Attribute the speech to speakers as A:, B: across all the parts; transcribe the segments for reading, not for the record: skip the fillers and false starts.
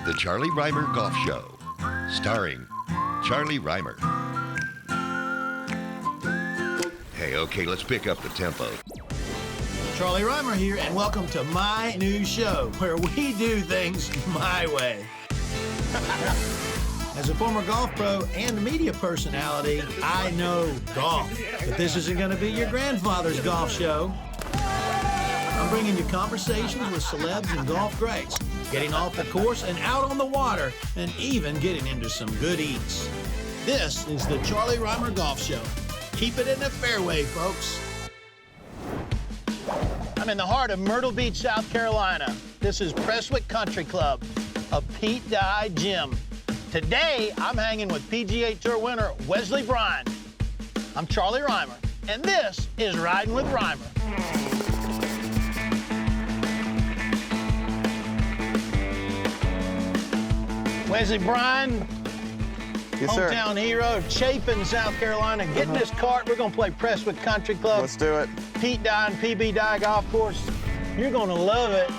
A: The Charlie Rymer Golf Show, starring Charlie Rymer. Hey, okay, let's pick up the tempo.
B: Charlie Rymer here, and welcome to my new show, where we do things my way. As a former golf pro and media personality, I know golf. But this isn't going to be your grandfather's golf show. I'm bringing you conversations with celebs and golf greats, getting off the course and out on the water, and even getting into some good eats. This is the Charlie Rymer Golf Show. Keep it in the fairway, folks. I'm in the heart of Myrtle Beach, South Carolina. This is Prestwick Country Club, a Pete Dye gym. Today, I'm hanging with PGA Tour winner Wesley Bryan. I'm Charlie Rymer, and this is Riding with Rymer. Wesley Bryan,
C: yes, sir.
B: Hometown hero, Chapin, South Carolina. Get in this cart. We're going to play Prestwick Country Club.
C: Let's do it.
B: Pete Dye and PB Dye golf course. You're going to love it.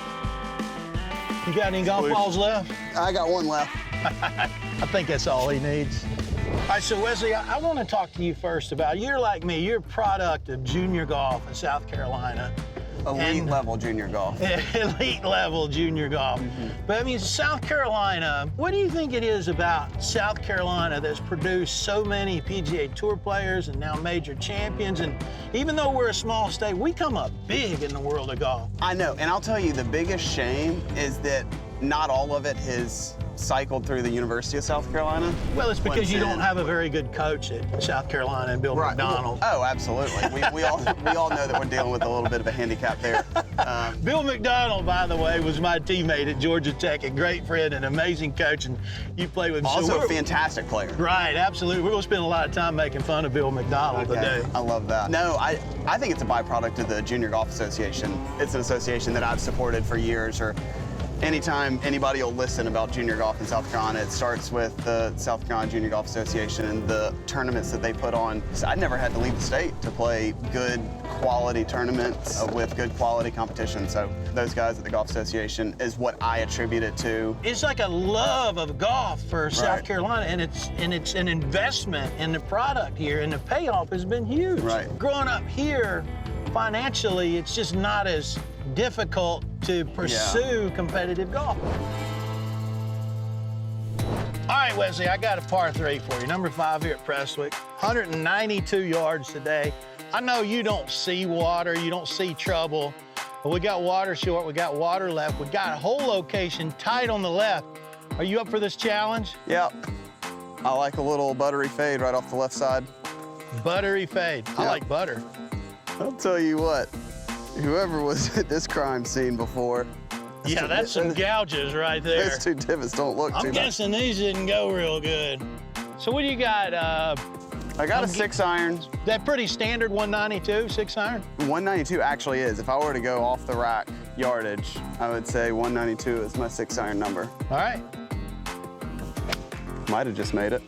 B: You got any golf balls left?
C: I got one left.
B: I think that's all he needs. All right, so Wesley, I want to talk to you first about, you're like me, you're a product of junior golf in South Carolina.
C: Elite level junior golf.
B: Elite level junior golf. But I mean, South Carolina, what do you think it is about South Carolina that's produced so many PGA Tour players and now major champions? And even though we're a small state, we come up big in the world of golf.
C: I know, and I'll tell you, the biggest shame is that not all of it has cycled through the University of South Carolina.
B: Well, it's because you don't have a very good coach at South Carolina and Bill McDonald.
C: Oh, absolutely. we all know that we're dealing with a little bit of a handicap there.
B: Bill McDonald, by the way, was my teammate at Georgia Tech, a great friend, an amazing coach, and you play with him.
C: Also a fantastic player.
B: Right, absolutely. We're going to spend a lot of time making fun of Bill McDonald today.
C: I love that. No, I think it's a byproduct of the Junior Golf Association. It's an association that I've supported for years. Or anytime anybody will listen about junior golf in South Carolina, it starts with the South Carolina Junior Golf Association and the tournaments that they put on. So I never had to leave the state to play good quality tournaments with good quality competition. So those guys at the Golf Association is what I attribute it to.
B: It's like a love of golf for South Carolina, and it's an investment in the product here, and the payoff has been huge.
C: Right.
B: Growing up here, financially, it's just not as difficult to pursue competitive golf. All right, Wesley, I got a par 3 for you. Number 5 here at Prestwick. 192 yards today. I know you don't see water, you don't see trouble, but we got water short, we got water left, we got a whole location tight on the left. Are you up for this challenge?
C: Yep. I like a little buttery fade right off the left side.
B: Buttery fade. I like butter.
C: I'll tell you what, whoever was at this crime scene before.
B: Yeah, that's some gouges right there.
C: Those two divots don't look too
B: I'm
C: much.
B: guessing these didn't go real good. So what do you got?
C: I got a 6-iron.
B: That pretty standard 192, 6-iron?
C: 192 actually is. If I were to go off the rack yardage, I would say 192 is my 6-iron number.
B: All right.
C: Might have just made it.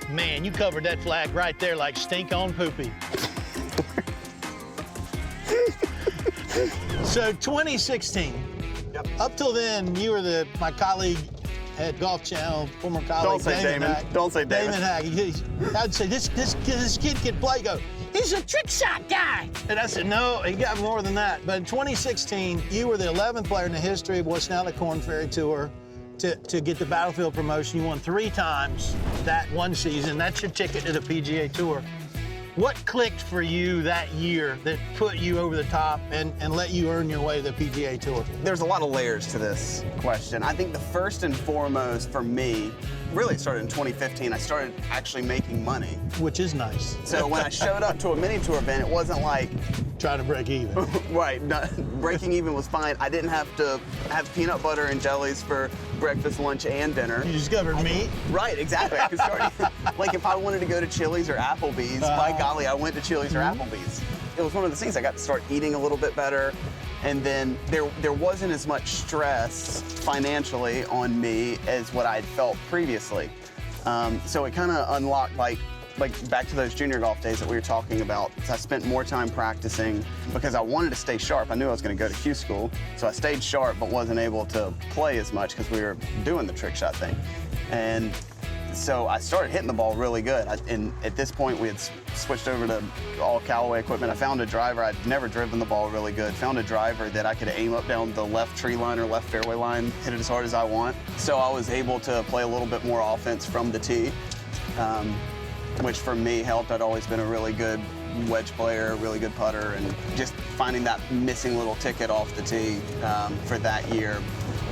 B: Man, you covered that flag right there like stink on poopy. So 2016, up till then, you were my colleague at Golf Channel, former colleague.
C: Don't say Damon. Don't say Damon.
B: Damon Hack. I'd say, this kid can play. Go, he's a trick shot guy. And I said, no, he got more than that. But in 2016, you were the 11th player in the history of what's now the Korn Ferry Tour to get the Battlefield promotion. You won 3 times that one season. That's your ticket to the PGA Tour. What clicked for you that year that put you over the top and let you earn your way to the PGA Tour?
C: There's a lot of layers to this question. I think the first and foremost for me, really started in 2015. I started actually making money.
B: Which is nice.
C: So when I showed up to a mini tour event, it wasn't like
B: trying to break even.
C: Right, breaking even was fine. I didn't have to have peanut butter and jellies for breakfast, lunch, and dinner.
B: You discovered meat?
C: Right, exactly. I could start, like if I wanted to go to Chili's or Applebee's, by golly, I went to Chili's or Applebee's. It was one of those things. I got to start eating a little bit better. And then there wasn't as much stress financially on me as what I'd felt previously. So it kind of unlocked like like back to those junior golf days that we were talking about, I spent more time practicing because I wanted to stay sharp. I knew I was going to go to Q school, so I stayed sharp but wasn't able to play as much because we were doing the trick shot thing. And so I started hitting the ball really good. And at this point, we had switched over to all Callaway equipment. I found a driver. I'd never driven the ball really good. Found a driver that I could aim up down the left tree line or left fairway line, hit it as hard as I want. So I was able to play a little bit more offense from the tee, which for me helped. I'd always been a really good wedge player, really good putter, and just finding that missing little ticket off the tee for that year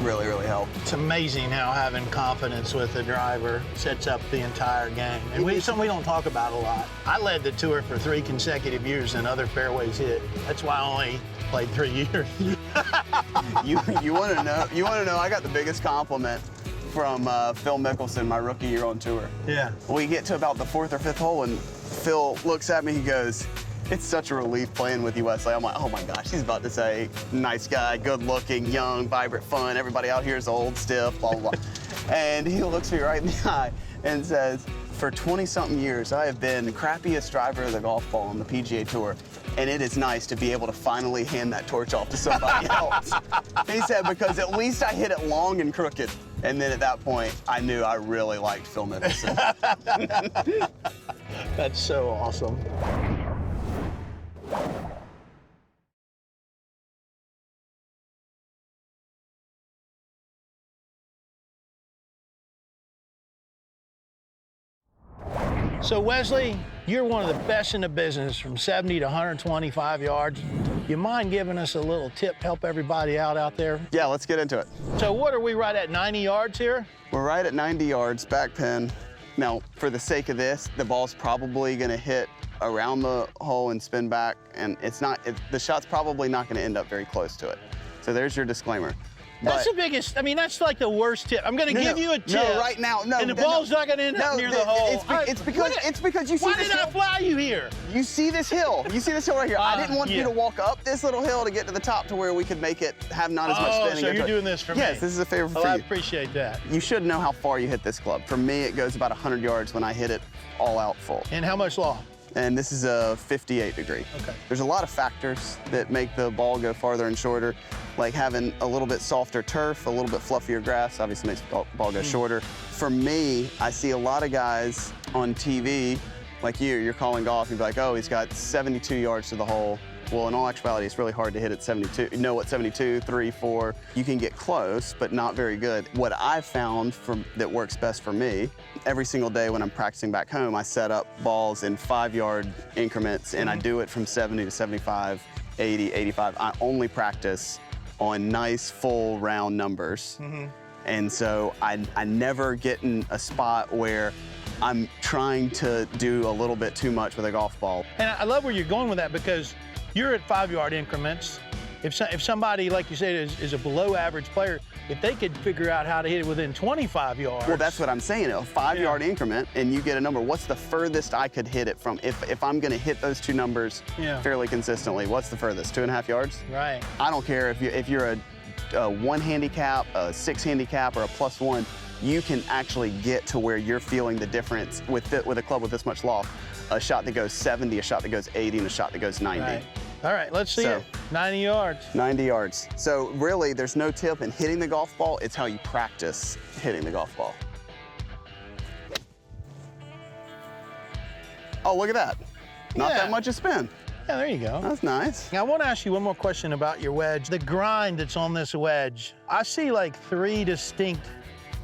C: really, really helped.
B: It's amazing how having confidence with the driver sets up the entire game. And something we don't talk about a lot. I led the tour for 3 consecutive years and other fairways hit. That's why I only played 3 years.
C: You want to know? You want to know? I got the biggest compliment from Phil Mickelson my rookie year on tour.
B: Yeah.
C: We get to about the 4th or 5th hole, and Phil looks at me. He goes, "It's such a relief playing with you, Wesley." I'm like, oh my gosh, he's about to say, nice guy, good looking, young, vibrant, fun. Everybody out here is old, stiff, blah, blah, blah. And he looks me right in the eye and says, "For 20-something years, I have been the crappiest driver of the golf ball on the PGA Tour. And it is nice to be able to finally hand that torch off to somebody else." He said, "Because at least I hit it long and crooked." And then at that point, I knew I really liked Phil Mickelson.
B: That's so awesome. So Wesley, you're one of the best in the business from 70 to 125 yards. You mind giving us a little tip, help everybody out there?
C: Yeah, let's get into it.
B: So what are we right at, 90 yards here?
C: We're right at 90 yards, back pin. Now, for the sake of this, the ball's probably gonna hit around the hole and spin back, and the shot's probably not gonna end up very close to it. So there's your disclaimer.
B: That's the biggest, I mean, that's like the worst tip. I'm going to give you a tip.
C: No, right now, no.
B: And the ball's not going to end up near the hole.
C: It's because you see
B: Why
C: this
B: did I fly you here?
C: You see this hill. You see this hill right here. I didn't want you to walk up this little hill to get to the top to where we could make it have not as much spinning.
B: So you're doing this for me?
C: Yes, this is a favor for you.
B: I appreciate that.
C: You should know how far you hit this club. For me, it goes about 100 yards when I hit it all out full.
B: And how much loft?
C: And this is a 58 degree.
B: Okay.
C: There's a lot of factors that make the ball go farther and shorter, like having a little bit softer turf, a little bit fluffier grass, obviously makes the ball go shorter. For me, I see a lot of guys on TV, like you're calling golf, you'd be like, oh, he's got 72 yards to the hole. Well, in all actuality, it's really hard to hit at 72. You know what, 72, 3, 4, you can get close, but not very good. What I've found that works best for me, every single day when I'm practicing back home, I set up balls in 5-yard increments, and I do it from 70 to 75, 80, 85. I only practice on nice, full, round numbers. And so I never get in a spot where I'm trying to do a little bit too much with a golf ball.
B: And I love where you're going with that, because you're at 5-yard increments. If somebody, like you said, is a below average player, if they could figure out how to hit it within 25 yards.
C: Well, that's what I'm saying, a 5-yard increment, and you get a number. What's the furthest I could hit it from? If I'm gonna hit those two numbers fairly consistently, what's the furthest, 2.5 yards?
B: Right.
C: I don't care if you're a 1 handicap, a 6 handicap, or a +1, you can actually get to where you're feeling the difference with a club with this much loft. A shot that goes 70, a shot that goes 80, and a shot that goes 90.
B: Right. All right, let's see it. 90 yards.
C: 90 yards. So really, there's no tip in hitting the golf ball. It's how you practice hitting the golf ball. Oh, look at that. Not that much a spin.
B: Yeah, there you go.
C: That's nice.
B: Now, I want to ask you one more question about your wedge. The grind that's on this wedge, I see like 3 distinct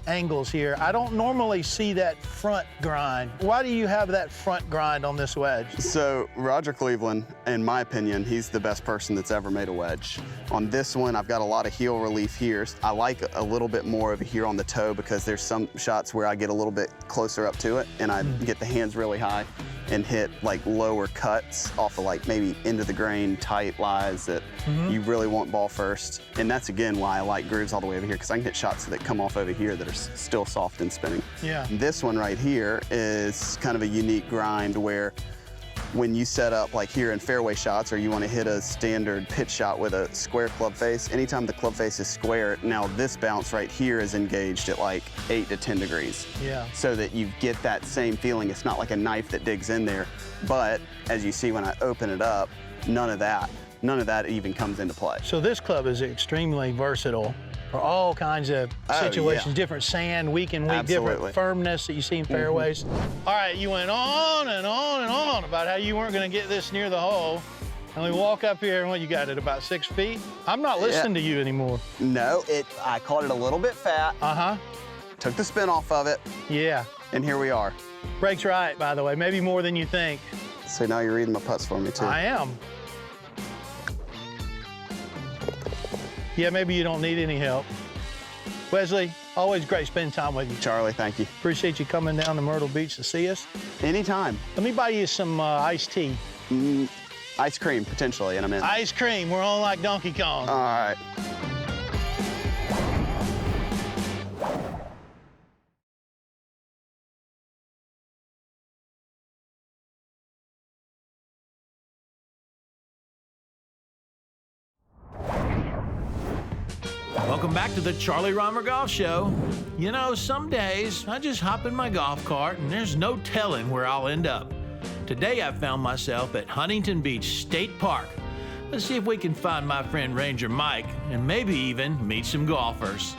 B: angles here. I don't normally see that front grind. Why do you have that front grind on this wedge?
C: So Roger Cleveland, in my opinion, he's the best person that's ever made a wedge. On this one, I've got a lot of heel relief here. I like a little bit more over here on the toe because there's some shots where I get a little bit closer up to it and I get the hands really high and hit like lower cuts off of like maybe into the grain tight lies that you really want ball first. And that's again why I like grooves all the way over here, because I can hit shots that come off over here that are still soft and spinning.
B: Yeah.
C: This one right here is kind of a unique grind where when you set up like here in fairway shots, or you want to hit a standard pitch shot with a square club face, anytime the club face is square, now this bounce right here is engaged at like 8 to 10 degrees.
B: Yeah.
C: So that you get that same feeling. It's not like a knife that digs in there. But as you see when I open it up, none of that even comes into play.
B: So this club is extremely versatile for all kinds of situations, different sand, week and week, different firmness that you see in fairways. All right, you went on and on and on about how you weren't gonna get this near the hole. And we walk up here and what you got it about 6 feet? I'm not listening to you anymore.
C: No, I caught it a little bit fat. Took the spin off of it.
B: Yeah.
C: And here we are.
B: Breaks right, by the way, maybe more than you think.
C: So now you're reading my putts for me too.
B: I am. Yeah, maybe you don't need any help. Wesley, always great spending time with you.
C: Charlie, thank you.
B: Appreciate you coming down to Myrtle Beach to see us.
C: Anytime.
B: Let me buy you some iced tea.
C: Ice cream, potentially, and I'm in.
B: Ice cream, we're on like Donkey Kong.
C: All right.
D: Welcome back to the Charlie Rymer Golf Show. You know, some days I just hop in my golf cart and there's no telling where I'll end up. Today I found myself at Huntington Beach State Park. Let's see if we can find my friend Ranger Mike and maybe even meet some golfers.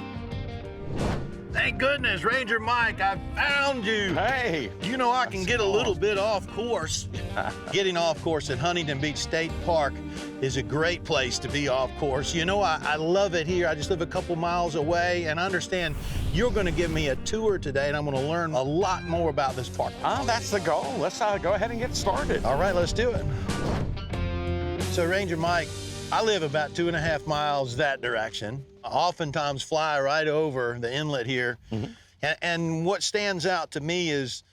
B: Thank goodness, Ranger Mike, I found you.
E: Hey.
B: You know, I can get a little bit off course. Getting off course at Huntington Beach State Park is a great place to be off course. You know, I love it here. I just live a couple miles away, and I understand you're going to give me a tour today, and I'm going to learn a lot more about this park.
E: That's the goal. Let's go ahead and get started.
B: All right, let's do it. So, Ranger Mike, I live about 2.5 miles that direction. I oftentimes fly right over the inlet here. And what stands out to me is,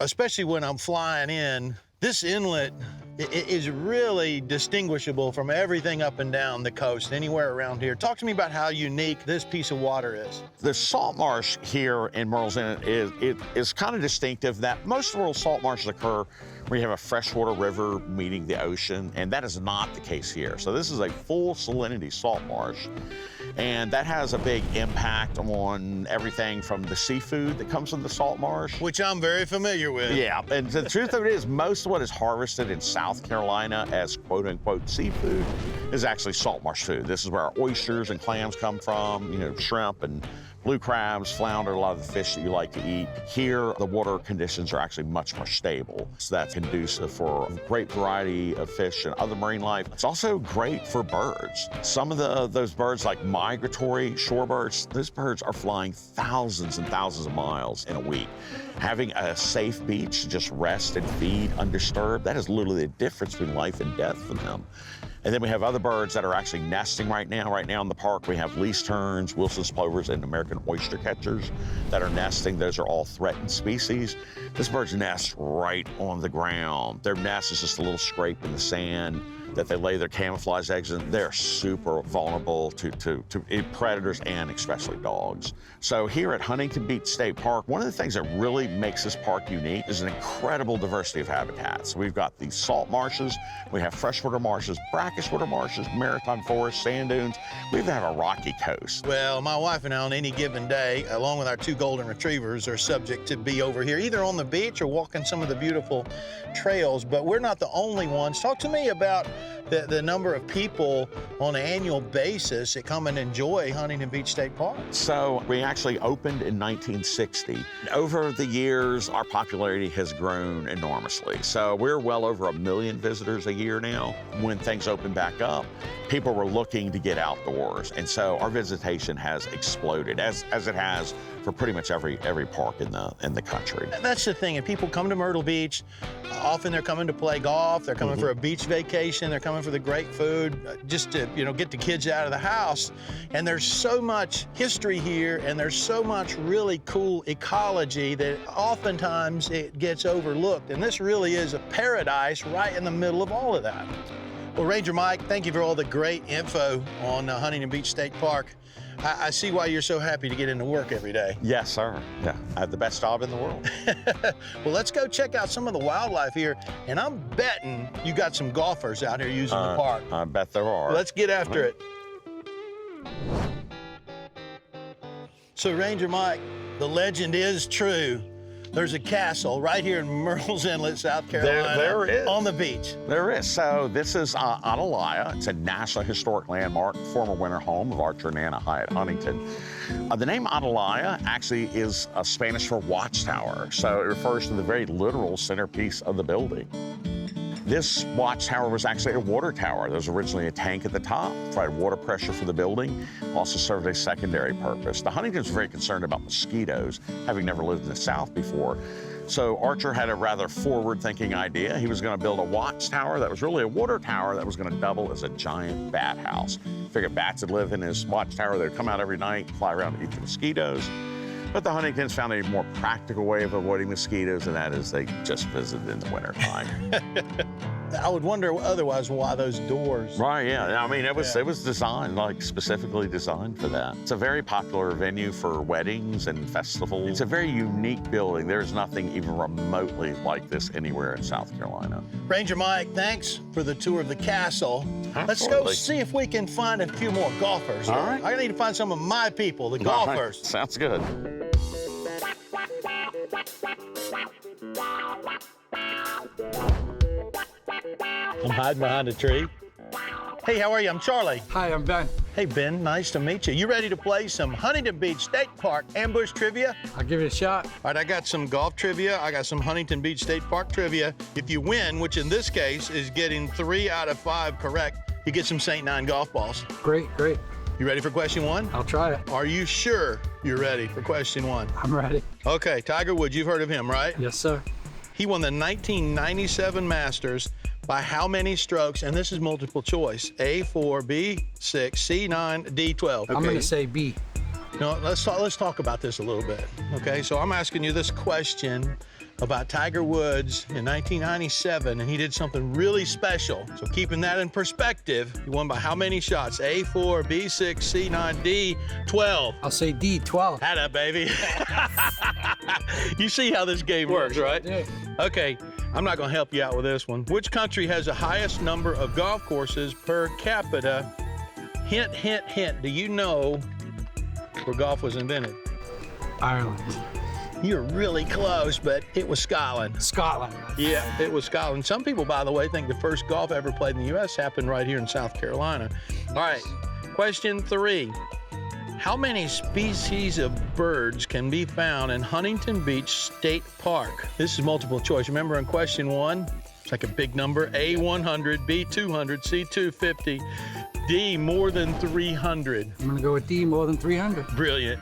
B: especially when I'm flying in, this inlet is really distinguishable from everything up and down the coast, anywhere around here. Talk to me about how unique this piece of water is.
E: The salt marsh here in Myrtle's Inlet is kind of distinctive. That most of the world's salt marshes occur where you have a freshwater river meeting the ocean, and that is not the case here. So this is a full salinity salt marsh. And that has a big impact on everything from the seafood that comes from the salt marsh.
B: Which I'm very familiar with.
E: Yeah, and the truth of it is most of what is harvested in South Carolina as quote-unquote seafood is actually salt marsh food. This is where our oysters and clams come from, you know, shrimp and blue crabs, flounder, a lot of the fish that you like to eat. Here, the water conditions are actually much more stable. So that's conducive for a great variety of fish and other marine life. It's also great for birds. Some of those birds, like migratory shorebirds, those birds are flying thousands and thousands of miles in a week. Having a safe beach to just rest and feed undisturbed, that is literally the difference between life and death for them. And then we have other birds that are actually nesting right now. Right now in the park, we have least terns, Wilson's plovers, and American oyster catchers that are nesting. Those are all threatened species. This bird's nest right on the ground. Their nest is just a little scrape in the sand that they lay their camouflage eggs in. They're super vulnerable to predators and especially dogs. So here at Huntington Beach State Park, one of the things that really makes this park unique is an incredible diversity of habitats. We've got these salt marshes, we have freshwater marshes, brackish water marshes, maritime forests, sand dunes. We even have a rocky coast.
B: Well, my wife and I on any given day, along with our 2 golden retrievers, are subject to be over here, either on the beach or walking some of the beautiful trails, but we're not the only ones. Talk to me about the number of people on an annual basis that come and enjoy Huntington Beach State Park.
E: So we actually opened in 1960. Over the years, our popularity has grown enormously. So we're well over 1 million visitors a year now. When things open back up, people were looking to get outdoors. And so our visitation has exploded, as it has for pretty much every park in the country.
B: That's the thing, and people come to Myrtle Beach, often they're coming to play golf, they're coming for a beach vacation, they're coming for the great food, just to, you know, get the kids out of the house. And there's so much history here, and there's so much really cool ecology that oftentimes it gets overlooked. And this really is a paradise right in the middle of all of that. Well, Ranger Mike, thank you for all the great info on Huntington Beach State Park. I see why you're so happy to get into work every day.
E: Yes, sir. Yeah, I have the best job in the world.
B: Well, let's go check out some of the wildlife here. And I'm betting you got some golfers out here using the park.
E: I bet there are.
B: Let's get after it. So, Ranger Mike, the legend is true. There's a castle right here in Murrells Inlet, South Carolina.
E: There is.
B: On the beach.
E: There is. So this is Atalaya. It's a National Historic Landmark, former winter home of Archer and Anna Hyatt Huntington. The name Atalaya actually is Spanish for watchtower. So it refers to the very literal centerpiece of the building. This watchtower was actually a water tower. There was originally a tank at the top, provided water pressure for the building, also served a secondary purpose. The Huntingtons were very concerned about mosquitoes, having never lived in the South before. So Archer had a rather forward-thinking idea. He was going to build a watchtower that was really a water tower that was going to double as a giant bat house. Figured bats would live in his watchtower. They'd come out every night, fly around to eat the mosquitoes. But the Huntingtons found a more practical way of avoiding mosquitoes, and that is they just visited in the wintertime.
B: I would wonder otherwise why those doors.
E: Right, yeah. I mean, it was designed, like specifically designed for that. It's a very popular venue for weddings and festivals. It's a very unique building. There's nothing even remotely like this anywhere in South Carolina.
B: Ranger Mike, thanks for the tour of the castle. Let's go see if we can find a few more golfers.
E: All right.
B: I need to find some of my people, the golfers.
E: Right. Sounds good.
B: I'm hiding behind a tree. Hey, how are you? I'm Charlie.
F: Hi, I'm Ben.
B: Hey, Ben, nice to meet you. You ready to play some Huntington Beach State Park ambush trivia?
F: I'll give it a shot.
B: All right, I got some golf trivia. I got some Huntington Beach State Park trivia. If you win, which in this case is getting 3 out of 5 correct, you get some St. Nine golf balls.
F: Great, great.
B: You ready for question 1?
F: I'll try it.
B: Are you sure you're ready for question 1?
F: I'm ready.
B: Okay, Tiger Woods, you've heard of him, right?
F: Yes, sir.
B: He won the 1997 Masters by how many strokes? And this is multiple choice. A4, B6, C9, D12.
F: I'm gonna say B.
B: No, let's talk about this a little bit. Okay, so I'm asking you this question about Tiger Woods in 1997, and he did something really special. So keeping that in perspective, he won by how many shots? A4, B6, C9, D12.
F: I'll say D12.
B: Had up, baby. You see how this game works, right?
F: Yeah.
B: Okay, I'm not gonna help you out with this one. Which country has the highest number of golf courses per capita? Hint, hint, hint. Do you know where golf was invented?
F: Ireland.
B: You're really close, but it was Scotland.
F: Scotland.
B: Yeah, it was Scotland. Some people, by the way, think the first golf ever played in the U.S. happened right here in South Carolina. All right, question 3. How many species of birds can be found in Huntington Beach State Park? This is multiple choice. Remember in question 1, it's like a big number, A, 100, B, 200, C, 250, D, more than 300.
F: I'm gonna go with D, more than 300.
B: Brilliant.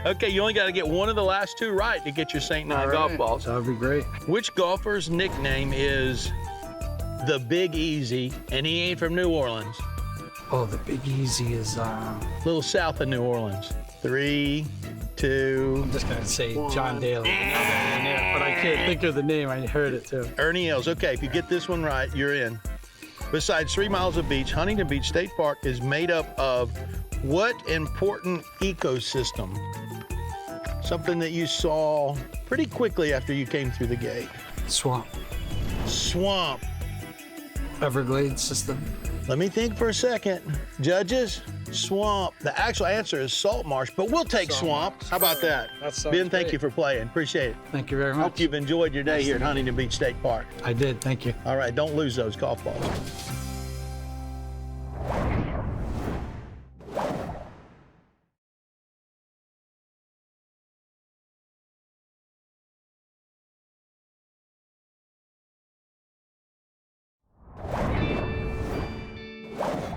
B: Okay, you only got to get one of the last 2 right to get your St. Nine golf balls.
F: That would be great.
B: Which golfer's nickname is the Big Easy, and he ain't from New Orleans?
F: Oh, the Big Easy is,
B: A little south of New Orleans. 3, 2.
F: I'm just gonna say John Daly. But I can't think of the name. I heard it too.
B: Ernie Els. Okay, if you get this one right, you're in. Besides 3 miles of beach, Huntington Beach State Park is made up of what important ecosystem? Something that you saw pretty quickly after you came through the gate.
F: Swamp.
B: Swamp.
F: Everglades system.
B: Let me think for a second. Judges, swamp. The actual answer is salt marsh, but we'll take swamp. How about that?
F: That sounds
B: Ben, thank
F: great.
B: you for playing. Appreciate it.
F: Thank you very much.
B: Hope you've enjoyed your day here at Huntington Beach State Park.
F: I did, thank you.
B: All right, don't lose those golf balls.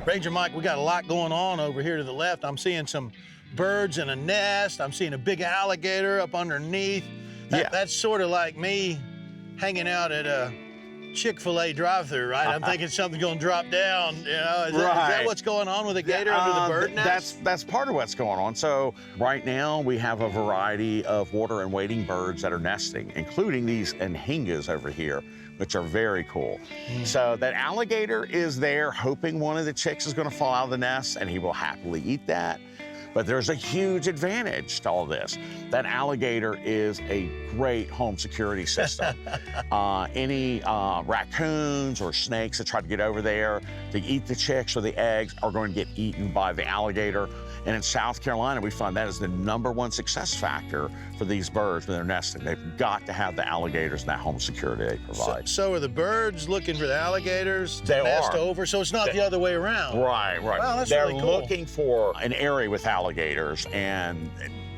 B: Ranger Mike, we got a lot going on over here to the left. I'm seeing some birds in a nest. I'm seeing a big alligator up underneath. That's sort of like me hanging out at Chick-fil-A drive-thru, right? I'm thinking something's going to drop down. You know, is that what's going on with the gator under the bird nest?
E: That's part of what's going on. So right now we have a variety of water and wading birds that are nesting, including these anhingas over here, which are very cool. So that alligator is there hoping one of the chicks is going to fall out of the nest, and he will happily eat that. But there's a huge advantage to all this. That alligator is a great home security system. Any raccoons or snakes that try to get over there to eat the chicks or the eggs are going to get eaten by the alligator. And in South Carolina, we find that is the #1 success factor for these birds when they're nesting. They've got to have the alligators and that home security they provide.
B: So are the birds looking for the alligators to nest over? So it's not the other way around.
E: Right.
B: Wow, that's
E: They're
B: really cool.
E: looking for an area with alligators, and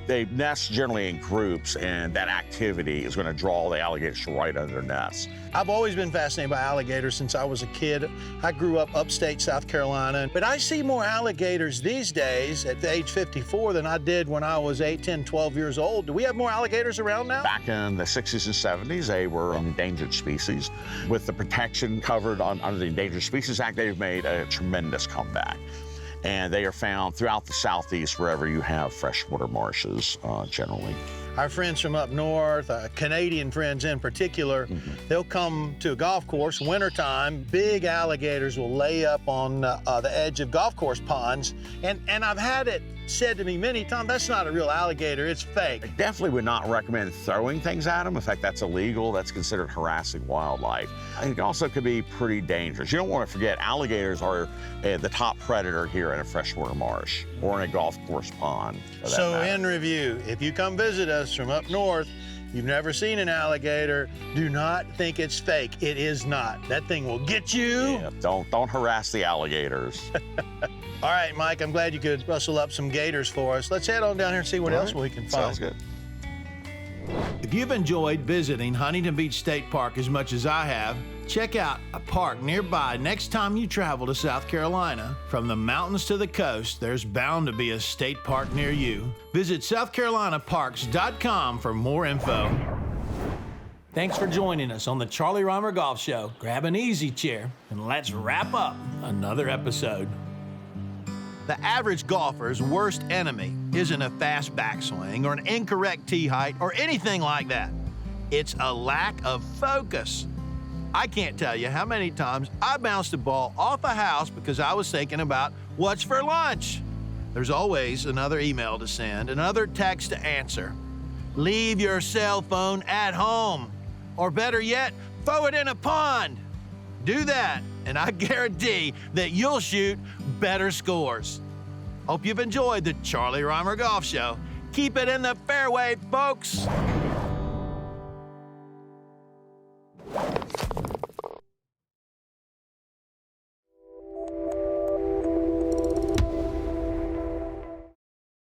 E: they nest generally in groups, and that activity is going to draw the alligators right under their nests.
B: I've always been fascinated by alligators since I was a kid. I grew up upstate South Carolina, but I see more alligators these days at age 54 than I did when I was 8, 10, 12 years old. Do we have more alligators around now?
E: Back in the 60s and 70s, they were an endangered species. With the protection covered under the Endangered Species Act, they've made a tremendous comeback. And they are found throughout the Southeast wherever you have freshwater marshes, generally.
B: Our friends from up north, Canadian friends in particular, they'll come to a golf course, wintertime, big alligators will lay up on the edge of golf course ponds. And I've had it said to me many times, that's not a real alligator, it's fake.
E: I definitely would not recommend throwing things at them. In fact, that's illegal. That's considered harassing wildlife. I think it also could be pretty dangerous. You don't want to forget, alligators are the top predator here in a freshwater marsh or in a golf course pond.
B: So in review, if you come visit us from up north, you've never seen an alligator, do not think it's fake. It is not. That thing will get you.
E: Yeah, don't harass the alligators.
B: All right, Mike, I'm glad you could rustle up some gators for us. Let's head on down here and see what else we can find.
E: Sounds good.
D: If you've enjoyed visiting Huntington Beach State Park as much as I have, check out a park nearby next time you travel to South Carolina. From the mountains to the coast, there's bound to be a state park near you. Visit SouthCarolinaParks.com for more info. Thanks for joining us on the Charlie Rymer Golf Show. Grab an easy chair and let's wrap up another episode.
B: The average golfer's worst enemy isn't a fast backswing or an incorrect tee height or anything like that. It's a lack of focus. I can't tell you how many times I bounced a ball off a house because I was thinking about what's for lunch. There's always another email to send, another text to answer. Leave your cell phone at home. Or better yet, throw it in a pond. Do that, and I guarantee that you'll shoot better scores. Hope you've enjoyed the Charlie Rymer Golf Show. Keep it in the fairway, folks.